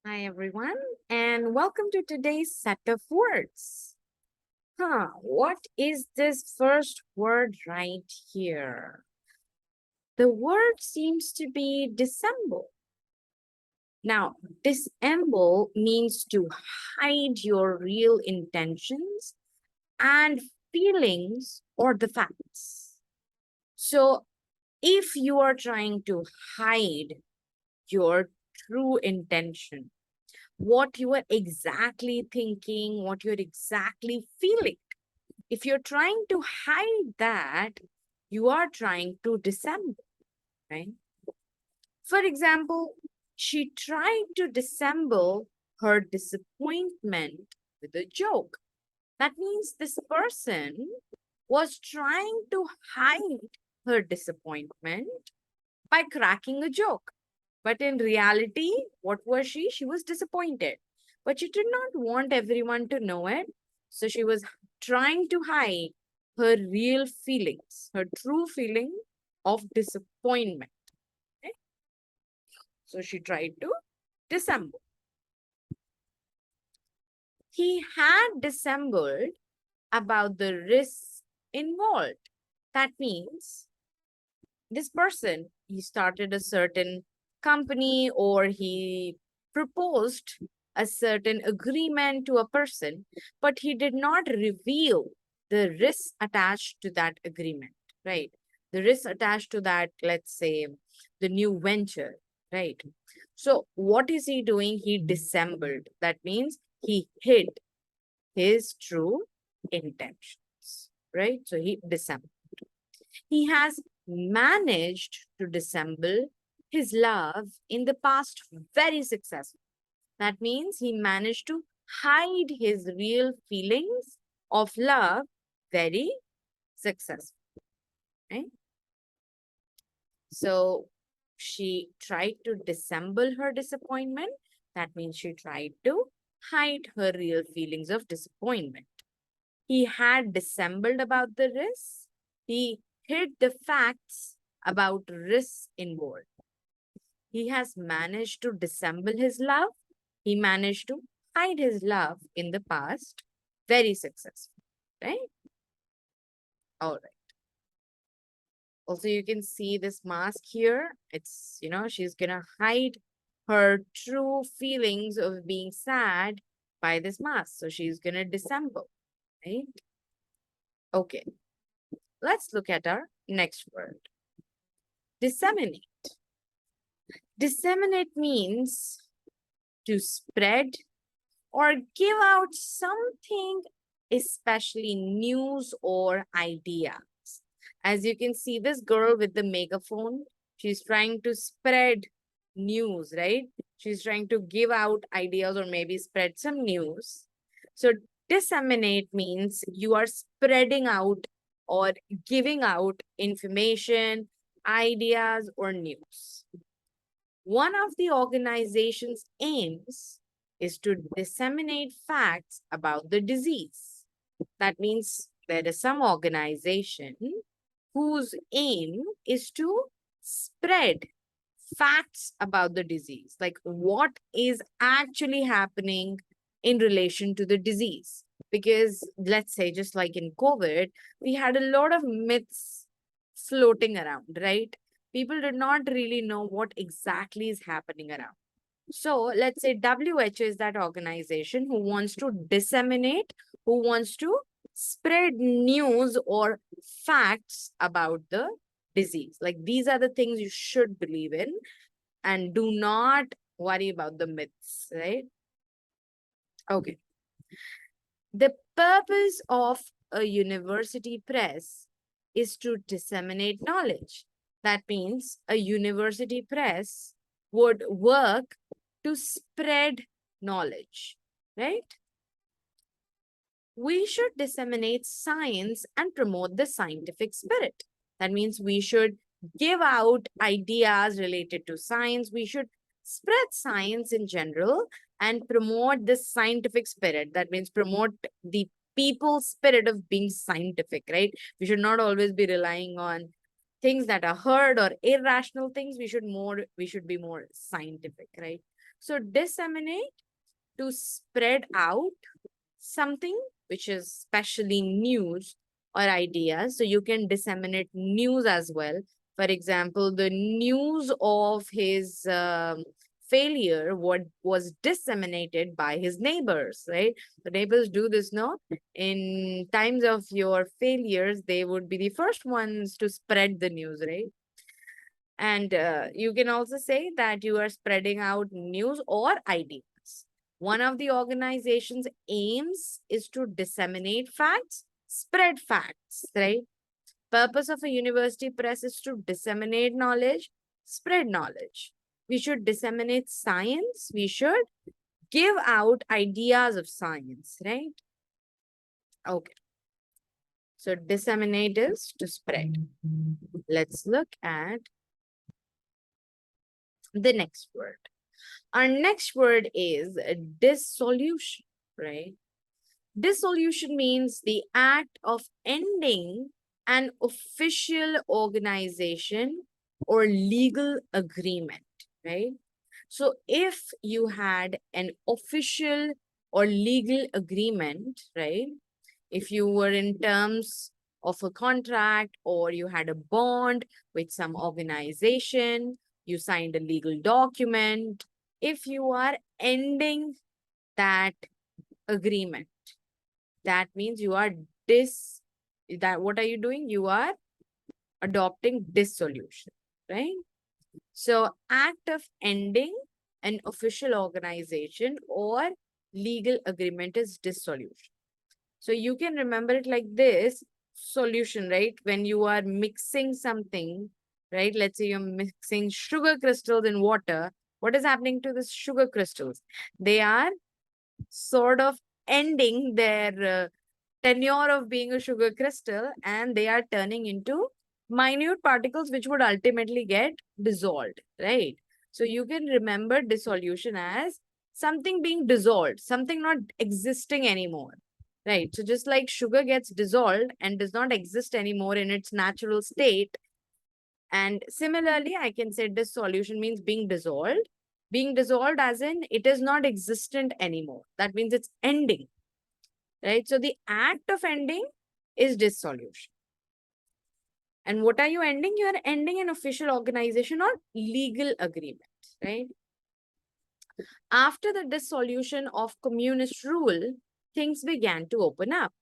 Hi, everyone, and welcome to today's set of words. What is this first word right here? The word seems to be dissemble. Now, dissemble means to hide your real intentions and feelings or the facts. So, if you are trying to hide your true intention, what you are exactly thinking, what you're exactly feeling. If you're trying to hide that, you are trying to dissemble, right? For example, she tried to dissemble her disappointment with a joke. That means this person was trying to hide her disappointment by cracking a joke. But in reality, what was she? She was disappointed. But she did not want everyone to know it. So she was trying to hide her real feelings, her true feeling of disappointment. Okay? So she tried to dissemble. He had dissembled about the risks involved. That means this person, he started a certain company or he proposed a certain agreement to a person, but he did not reveal the risks attached to that agreement, right? The risks attached to that, let's say, the new venture, right? So what is he doing? He dissembled. That means he hid his true intentions, right? So he dissembled. He has managed to dissemble his love in the past very successfully. That means he managed to hide his real feelings of love very successfully. Right? So she tried to dissemble her disappointment. That means she tried to hide her real feelings of disappointment. He had dissembled about the risks. He hid the facts about risks involved. He has managed to dissemble his love. He managed to hide his love in the past very successful, right? All right. Also, you can see this mask here. It's, she's going to hide her true feelings of being sad by this mask. So she's going to dissemble, right? Okay. Let's look at our next word. Disseminate. Disseminate means to spread or give out something, especially news or ideas. As you can see, this girl with the megaphone, she's trying to spread news, right? She's trying to give out ideas or maybe spread some news. So disseminate means you are spreading out or giving out information, ideas, or news. One of the organization's aims is to disseminate facts about the disease. That means there is some organization whose aim is to spread facts about the disease, like what is actually happening in relation to the disease. Because let's say, just like in COVID, we had a lot of myths floating around, right? People did not really know what exactly is happening around. So let's say WHO is that organization who wants to disseminate, who wants to spread news or facts about the disease. Like these are the things you should believe in and do not worry about the myths, right? Okay. The purpose of a university press is to disseminate knowledge. That means a university press would work to spread knowledge, right? We should disseminate science and promote the scientific spirit. That means we should give out ideas related to science. We should spread science in general and promote the scientific spirit. That means promote the people's spirit of being scientific, right? We should not always be relying on things that are heard or irrational things, we should be more scientific, right? So disseminate, to spread out something which is especially news or ideas. So you can disseminate news as well. For example, the news of his failure, what was disseminated by his neighbors, right? The neighbors do this, no? In times of your failures, they would be the first ones to spread the news, right? And you can also say that you are spreading out news or ideas. One of the organization's aims is to disseminate facts, spread facts, right? Purpose of a university press is to disseminate knowledge, spread knowledge. We should disseminate science. We should give out ideas of science, right? Okay. So disseminate is to spread. Let's look at the next word. Our next word is dissolution, right? Dissolution means the act of ending an official organization or legal agreement, right? So if you had an official or legal agreement, right? If you were in terms of a contract or you had a bond with some organization, you signed a legal document. If you are ending that agreement, that means you are what are you doing? You are adopting dissolution, right? So act of ending an official organization or legal agreement is dissolution. So you can remember it like this: solution, right? When you are mixing something, right? Let's say you're mixing sugar crystals in water. What is happening to the sugar crystals? They are sort of ending their tenure of being a sugar crystal, and they are turning into minute particles which would ultimately get dissolved, right? So you can remember dissolution as something being dissolved, something not existing anymore, right? So just like sugar gets dissolved and does not exist anymore in its natural state, and similarly, I can say dissolution means being dissolved. Being dissolved as in it is not existent anymore. That means it's ending, right? So the act of ending is dissolution. And what are you ending? You are ending an official organization or legal agreement, right? After the dissolution of communist rule, things began to open up.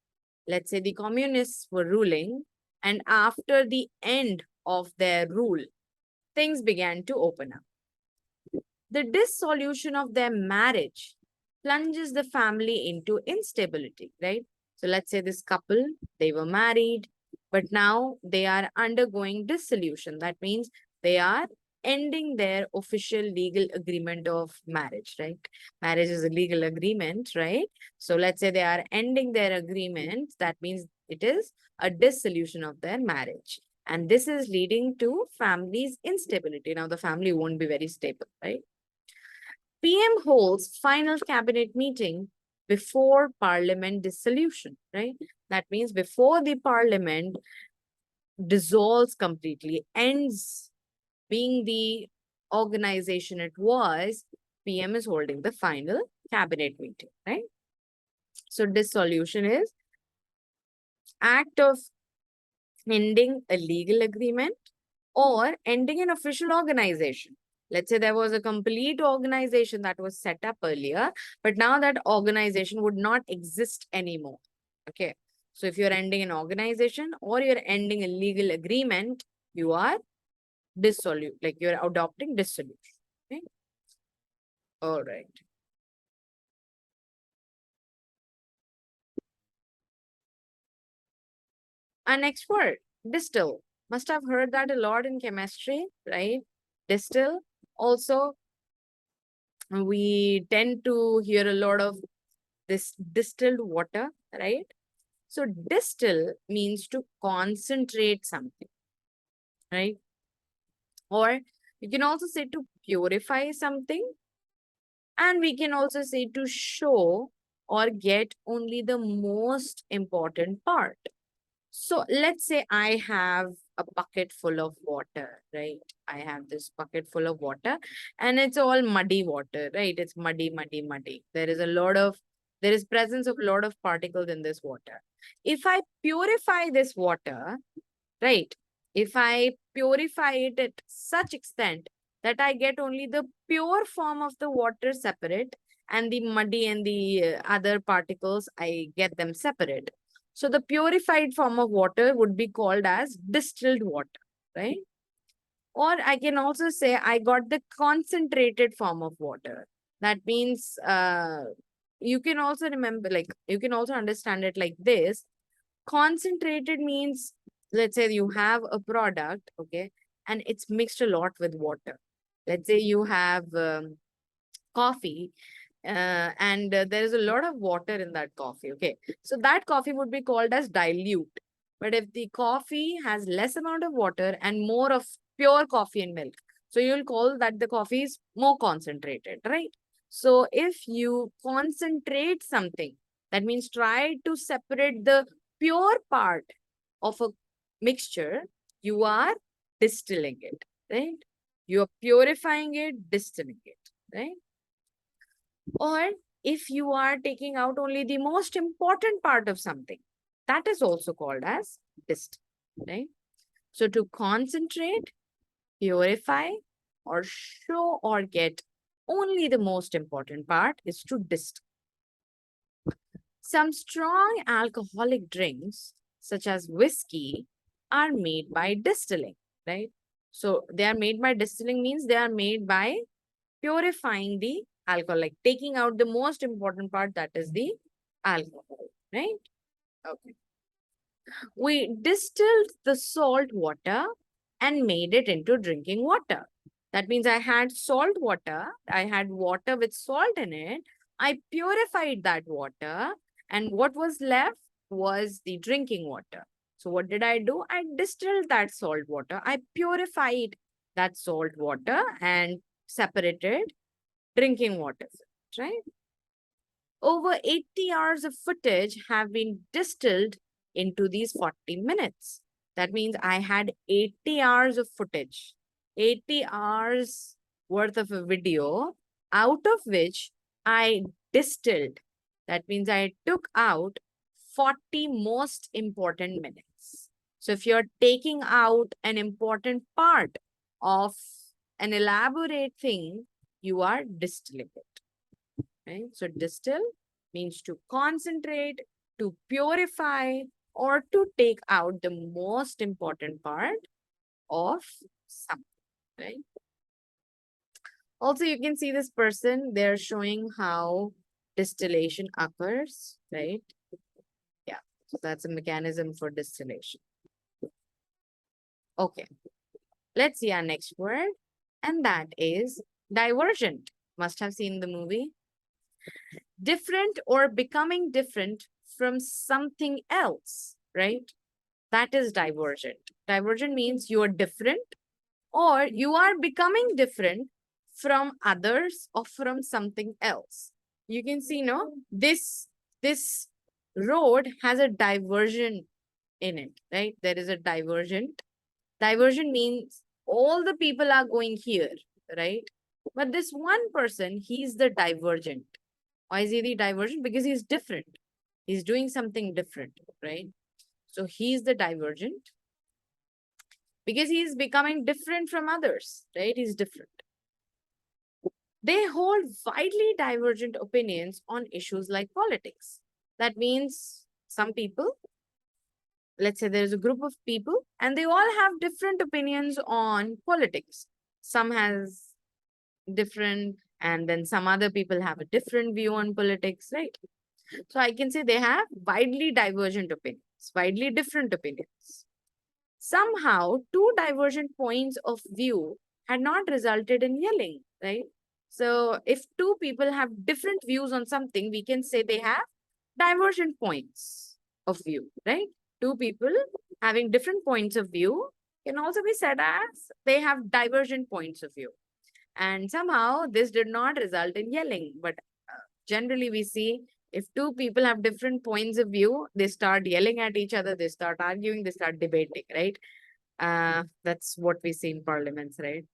Let's say the communists were ruling, and after the end of their rule, things began to open up. The dissolution of their marriage plunges the family into instability, right? So let's say this couple, they were married, but now they are undergoing dissolution. That means they are ending their official legal agreement of marriage, right? Marriage is a legal agreement, right? So let's say they are ending their agreement. That means it is a dissolution of their marriage. And this is leading to families' instability. Now the family won't be very stable, right? PM holds final cabinet meeting before parliament dissolution, right? That means before the parliament dissolves completely, ends being the organization it was, PM is holding the final cabinet meeting, right? So dissolution is act of ending a legal agreement or ending an official organization. Let's say there was a complete organization that was set up earlier, but now that organization would not exist anymore. Okay. So if you're ending an organization or you're ending a legal agreement, you are dissolute, like you're adopting dissolution. Okay. All right. Our next word, distill. Must have heard that a lot in chemistry, right? Distill. Also, we tend to hear a lot of this distilled water, right? So distill means to concentrate something, right? Or you can also say to purify something. And we can also say to show or get only the most important part. So let's say I have a bucket full of water, right? I have this bucket full of water and it's all muddy water, right? It's muddy, muddy, muddy. There is presence of a lot of particles in this water. If I purify this water, right? If I purify it at such extent that I get only the pure form of the water separate and the muddy and the other particles, I get them separate. So the purified form of water would be called as distilled water, right? Or I can also say I got the concentrated form of water. That means you can also remember, like, you can also understand it like this. Concentrated means, let's say you have a product, okay, and it's mixed a lot with water. Let's say you have coffee and there is a lot of water in that coffee, okay. So that coffee would be called as dilute. But if the coffee has less amount of water and more of pure coffee and milk, so you'll call that the coffee is more concentrated, right? So if you concentrate something, that means try to separate the pure part of a mixture, you are distilling it, right? You are purifying it, distilling it, right? Or if you are taking out only the most important part of something, that is also called as distill, right? So to concentrate, purify, or show or get only the most important part is to distill. Some strong alcoholic drinks, such as whiskey, are made by distilling, right? So they are made by distilling means they are made by purifying the alcohol, like taking out the most important part, that is the alcohol, right? Okay. We distilled the salt water and made it into drinking water. That means I had salt water, I had water with salt in it, I purified that water, and what was left was the drinking water. So what did I do? I distilled that salt water, I purified that salt water and separated drinking water, right? Over 80 hours of footage have been distilled into these 40 minutes. That means I had 80 hours of footage, 80 hours worth of a video, out of which I distilled. That means I took out 40 most important minutes. So if you're taking out an important part of an elaborate thing, you are distilling it, right? So distill means to concentrate, to purify, or to take out the most important part of something, right? Also, you can see this person, they're showing how distillation occurs, right? Yeah, so that's a mechanism for distillation. Okay, let's see our next word, and that is divergent. Must have seen the movie. Different or becoming different from something else, right? That is divergent. Divergent means you are different or you are becoming different from others or from something else. You can see, no, this road has a diversion in it, right? There is a divergent. Diversion means all the people are going here, right? But this one person, he's the divergent. Why is he the divergent? Because he's different. He's doing something different, right? So he's the divergent because he's becoming different from others, right? He's different. They hold widely divergent opinions on issues like politics. That means some people, let's say there's a group of people and they all have different opinions on politics. Some has different, and then some other people have a different view on politics, right? So I can say they have widely divergent opinions, widely different opinions. Somehow, two divergent points of view had not resulted in yelling, right? So if two people have different views on something, we can say they have divergent points of view, right? Two people having different points of view can also be said as they have divergent points of view. And somehow this did not result in yelling. But generally we see if two people have different points of view, they start yelling at each other, they start arguing, they start debating, right? That's what we see in parliaments, right?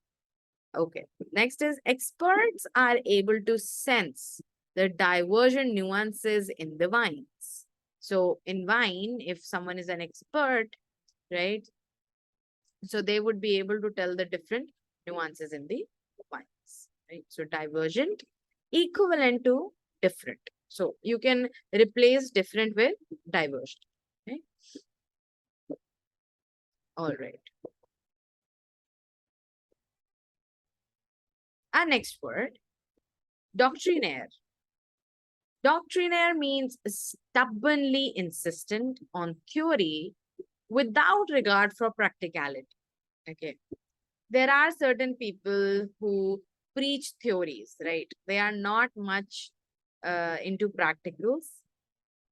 Okay. Next is experts are able to sense the divergent nuances in the wines. So in wine, if someone is an expert, right? So they would be able to tell the different nuances in the wines, right? So divergent, equivalent to different. So you can replace different with divergent. Okay? All right. Our next word, doctrinaire. Doctrinaire means stubbornly insistent on theory without regard for practicality. Okay. There are certain people who preach theories, right? They are not much into practicals,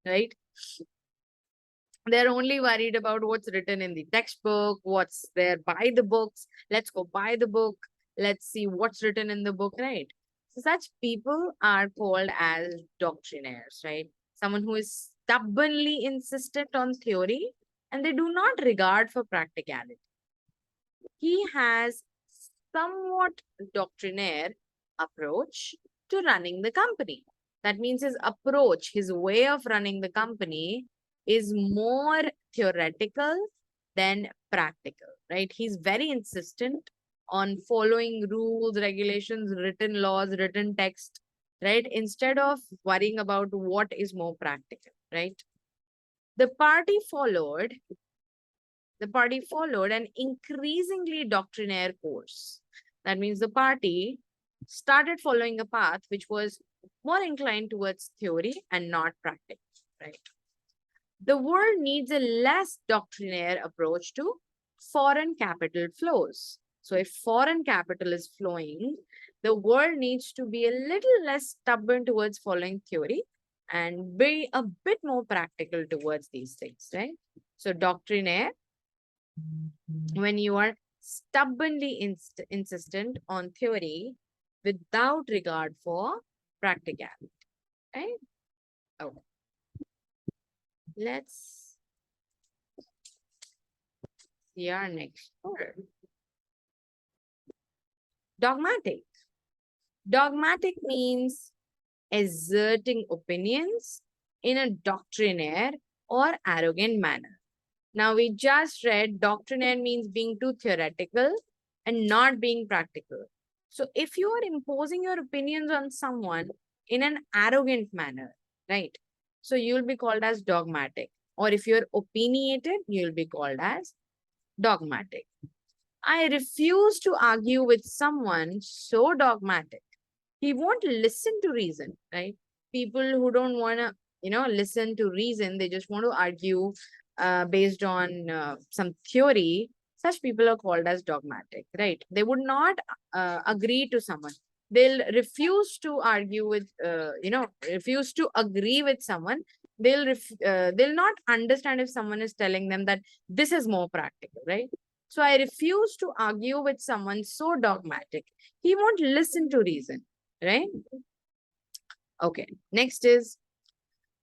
right? They're only worried about what's written in the textbook, what's there by the books. Let's go buy the book. Let's see what's written in the book, right? So such people are called as doctrinaires, right? Someone who is stubbornly insistent on theory and they do not regard for practicality. He has somewhat doctrinaire approach to running the company. That means his approach, his way of running the company is more theoretical than practical, right? He's very insistent on following rules, regulations, written laws, written text, right? Instead of worrying about what is more practical, right? The party followed an increasingly doctrinaire course. That means the party started following a path which was more inclined towards theory and not practice, right? The world needs a less doctrinaire approach to foreign capital flows. So if foreign capital is flowing, the world needs to be a little less stubborn towards following theory and be a bit more practical towards these things, right? So doctrinaire, when you are stubbornly insistent on theory without regard for practicality, right? Okay. Let's see our next word. Dogmatic. Dogmatic means asserting opinions in a doctrinaire or arrogant manner. Now, we just read doctrinaire means being too theoretical and not being practical. So, if you are imposing your opinions on someone in an arrogant manner, right? So, you'll be called as dogmatic. Or if you're opinionated, you'll be called as dogmatic. I refuse to argue with someone so dogmatic. He won't listen to reason, right? People who don't want to, listen to reason, they just want to argue based on some theory. Such people are called as dogmatic, right? They would not agree to someone. They'll refuse to argue with, refuse to agree with someone. They'll not understand if someone is telling them that this is more practical, right? So I refuse to argue with someone so dogmatic. He won't listen to reason, right? Okay, next is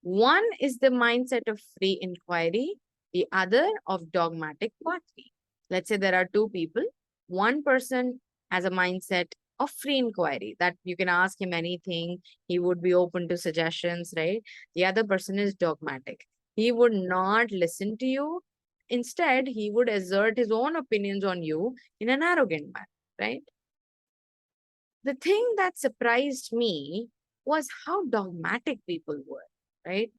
one is the mindset of free inquiry, the other of dogmatic quackery. Let's say there are two people. One person has a mindset of free inquiry that you can ask him anything, he would be open to suggestions, right? The other person is dogmatic. He would not listen to you. Instead, he would assert his own opinions on you in an arrogant manner, right? The thing that surprised me was how dogmatic people were, right?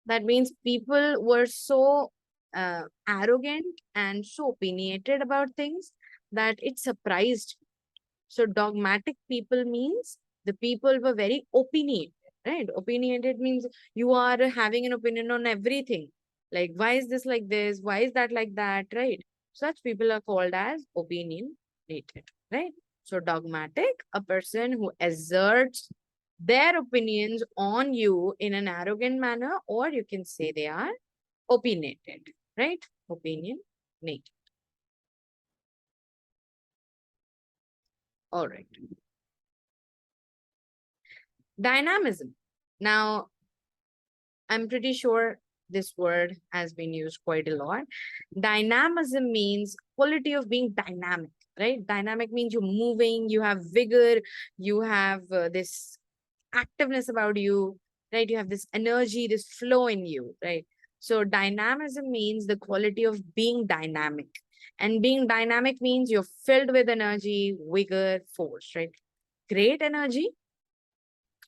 That means people were so arrogant and so opinionated about things that it surprised me. So dogmatic people means the people were very opinionated, right? Opinionated means you are having an opinion on everything. Like, why is this like this? Why is that like that, right? Such people are called as opinionated, right? So dogmatic, a person who asserts their opinions on you in an arrogant manner, or you can say they are opinionated, right? Opinionated. All right. Dynamism. Now, I'm pretty sure this word has been used quite a lot. Dynamism means quality of being dynamic, right? Dynamic means you're moving, you have vigor, you have this activeness about you, right? You have this energy, this flow in you, right? So dynamism means the quality of being dynamic. And being dynamic means you're filled with energy, vigor, force, right? Great energy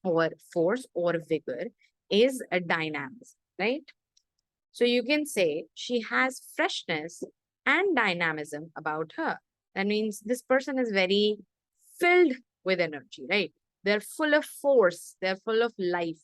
or force or vigor is a dynamism, right? So you can say she has freshness and dynamism about her. That means this person is very filled with energy, right? They're full of force, they're full of life,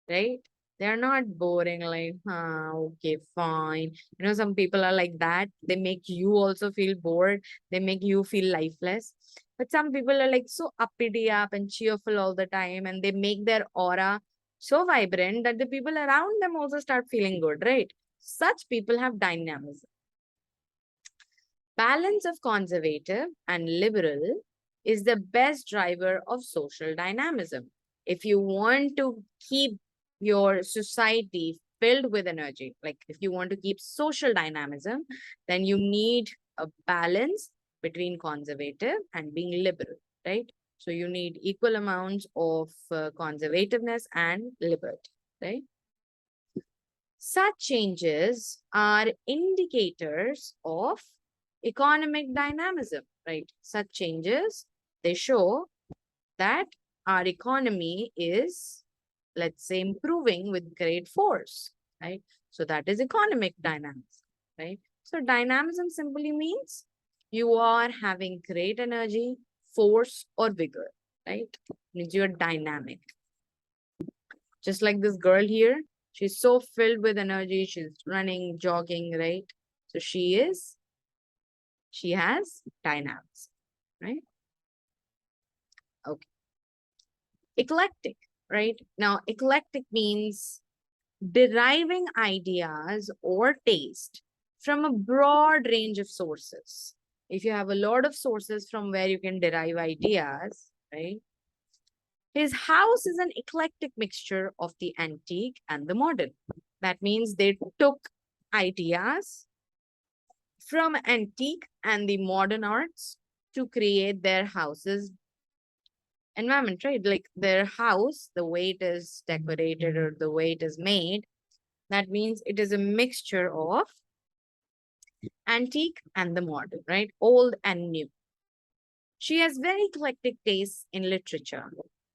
right? They're not boring, like, okay, fine. Some people are like that. They make you also feel bored. They make you feel lifeless. But some people are like so uppity up and cheerful all the time, and they make their aura so vibrant that the people around them also start feeling good, right? Such people have dynamism. Balance of conservative and liberal is the best driver of social dynamism. If you want to keep your society filled with energy, like if you want to keep social dynamism, then you need a balance between conservative and being liberal, right? So you need equal amounts of conservativeness and liberty, right? Such changes are indicators of economic dynamism, right? Such changes, they show that our economy is, let's say, improving with great force, right? So that is economic dynamism, right? So dynamism simply means you are having great energy, force, or vigor, right? Means you're dynamic. Just like this girl here, she's so filled with energy. She's running, jogging, right? So she has dynamics, right? Okay. Eclectic, right? Now, eclectic means deriving ideas or taste from a broad range of sources. If you have a lot of sources from where you can derive ideas, right? His house is an eclectic mixture of the antique and the modern. That means they took ideas from antique and the modern arts to create their houses environment, right? Like their house, the way it is decorated or the way it is made, that means it is a mixture of antique and the modern, right? Old and new. She has very eclectic tastes in literature.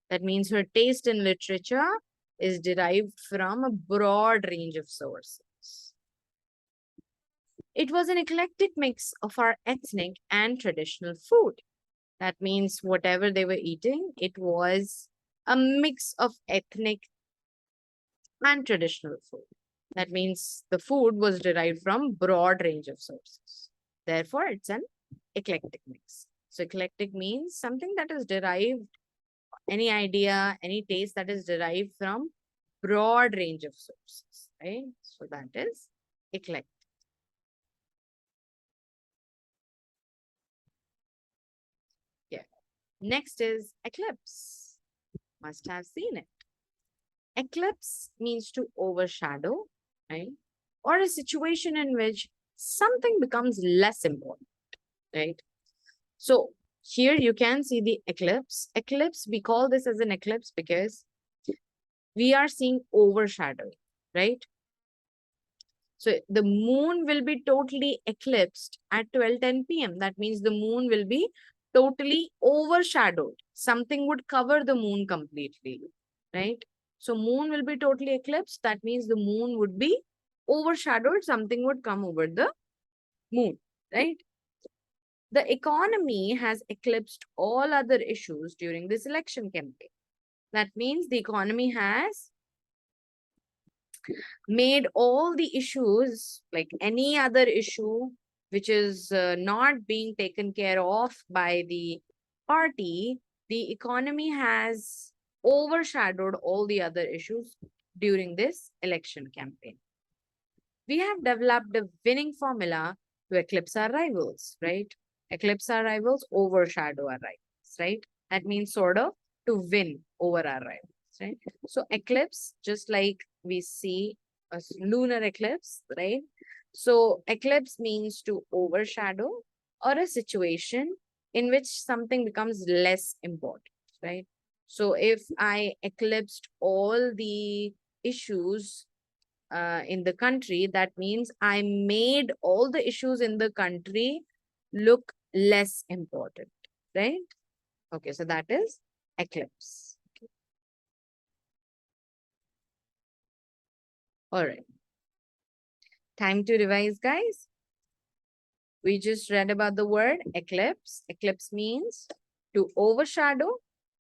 That means her taste in literature is derived from a broad range of sources. It was an eclectic mix of our ethnic and traditional food. That means whatever they were eating, it was a mix of ethnic and traditional food. That means the food was derived from broad range of sources. Therefore, it's an eclectic mix. So eclectic means something that is derived, any idea, any taste that is derived from broad range of sources, right? So that is eclectic. Yeah. Next is eclipse. Must have seen it. Eclipse means to overshadow, right? Or a situation in which something becomes less important, right? So here you can see the eclipse. Eclipse, we call this as an eclipse because we are seeing overshadowing, right? So the moon will be totally eclipsed at 12:10 p.m. That means the moon will be totally overshadowed. Something would cover the moon completely, right? So moon will be totally eclipsed. That means the moon would be overshadowed. Something would come over the moon, right? The economy has eclipsed all other issues during this election campaign. That means the economy has made all the issues, like any other issue which is not being taken care of by the party, the economy has overshadowed all the other issues during this election campaign. We have developed a winning formula to eclipse our rivals, right? Eclipse our rivals, overshadow our rivals, right? That means sort of to win over our rivals, right? So eclipse, just like we see lunar eclipse, right? So eclipse means to overshadow or a situation in which something becomes less important, right? So if I eclipsed all the issues in the country, that means I made all the issues in the country look less important, right? Okay, so that is eclipse. All right. Time to revise, guys. We just read about the word eclipse. Eclipse means to overshadow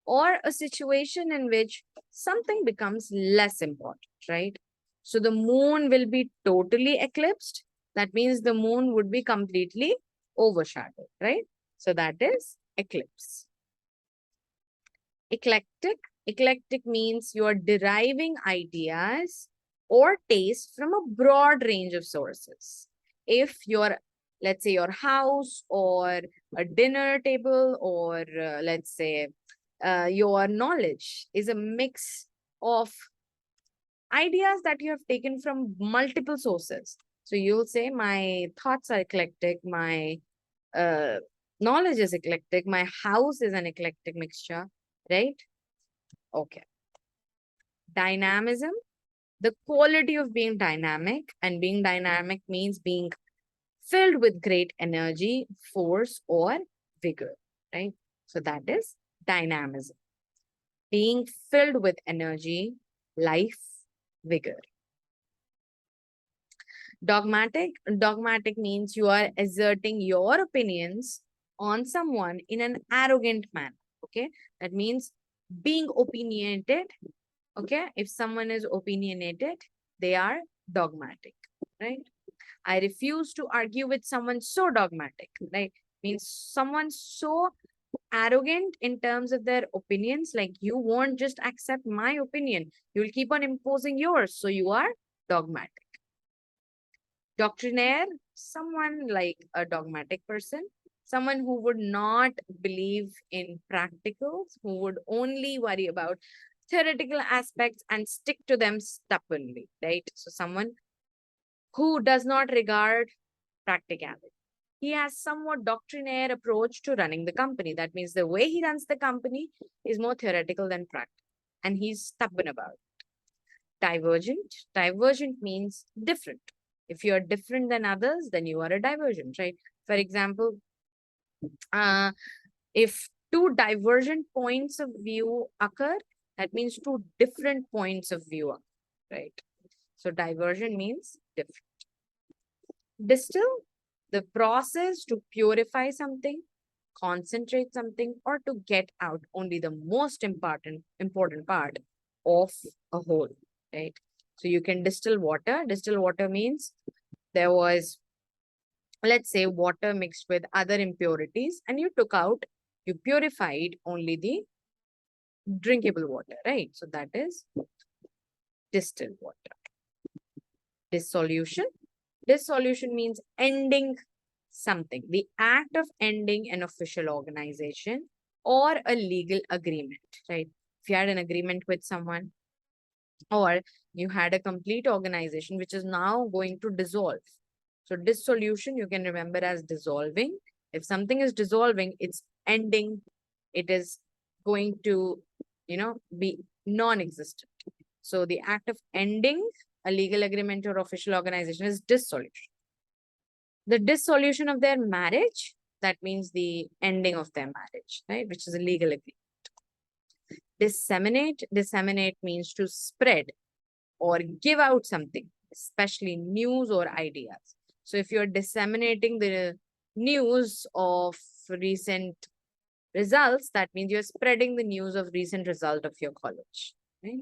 or a situation in which something becomes less important, right? So the moon will be totally eclipsed. That means the moon would be completely overshadowed, right? So that is eclipse. Eclectic. Eclectic means you are deriving ideas or taste from a broad range of sources. If your, let's say, your house or a dinner table or let's say your knowledge is a mix of ideas that you have taken from multiple sources. So you'll say, my thoughts are eclectic, my uh, knowledge is eclectic, my house is an eclectic mixture, right? Okay. Dynamism, the quality of being dynamic, and being dynamic means being filled with great energy, force, or vigor, right? So that is dynamism. Being filled with energy, life, vigor. Dogmatic, dogmatic means you are asserting your opinions on someone in an arrogant manner. Okay, that means being opinionated. Okay, if someone is opinionated, they are dogmatic, right? I refuse to argue with someone so dogmatic, right? Means someone so arrogant in terms of their opinions, like you won't just accept my opinion, you will keep on imposing yours, so you are dogmatic. Doctrinaire, someone like a dogmatic person, someone who would not believe in practicals, who would only worry about theoretical aspects and stick to them stubbornly, right? So someone who does not regard practicality. He has somewhat doctrinaire approach to running the company. That means the way he runs the company is more theoretical than practical, and he's stubborn about it. Divergent. Divergent means different. If you are different than others, then you are a divergent, right? For example, uh, if two divergent points of view occur, that means two different points of view occur, right? So divergent means different. Distill, the process to purify something, concentrate something, or to get out only the most important part of a whole, right? So you can distill water. Distill water means there was, let's say, water mixed with other impurities, and you took out, you purified only the drinkable water, right? So that is distilled water. Dissolution. Dissolution means ending something, the act of ending an official organization or a legal agreement, right? If you had an agreement with someone, or you had a complete organization which is now going to dissolve. So dissolution, you can remember as dissolving. If something is dissolving, it's ending. It is going to, be non-existent. So the act of ending a legal agreement or official organization is dissolution. The dissolution of their marriage, that means the ending of their marriage, right? Which is a legal agreement. Disseminate, disseminate means to spread or give out something, especially news or ideas. So if you're disseminating the news of recent results, that means you're spreading the news of recent result of your college, right?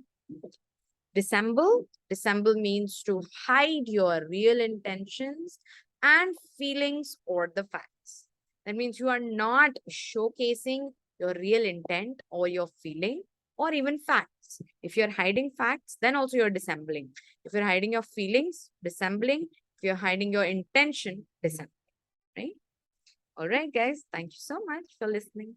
Dissemble, dissemble means to hide your real intentions and feelings or the facts. That means you are not showcasing your real intent or your feeling or even facts. If you're hiding facts, then also you're dissembling. If you're hiding your feelings, dissembling. If you're hiding your intention, dissembling, right? All right, guys. Thank you so much for listening.